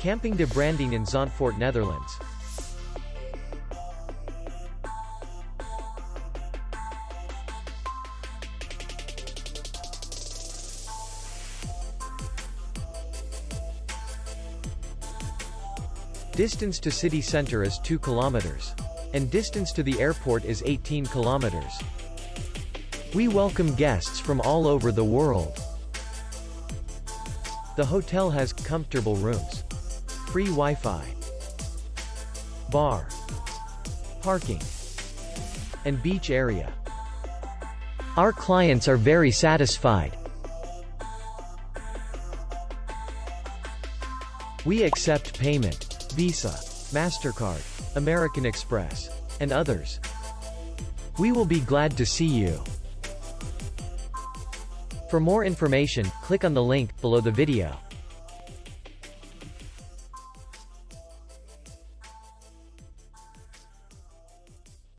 Camping de Branding in Zandvoort, Netherlands. Distance to city center is 2 kilometers. And distance to the airport is 18 kilometers. We welcome guests from all over the world. The hotel has comfortable rooms, free Wi-Fi, bar, parking, and beach area. Our clients are very satisfied. We accept payment, Visa, MasterCard, American Express, and others. We will be glad to see you. For more information, click on the link below the video.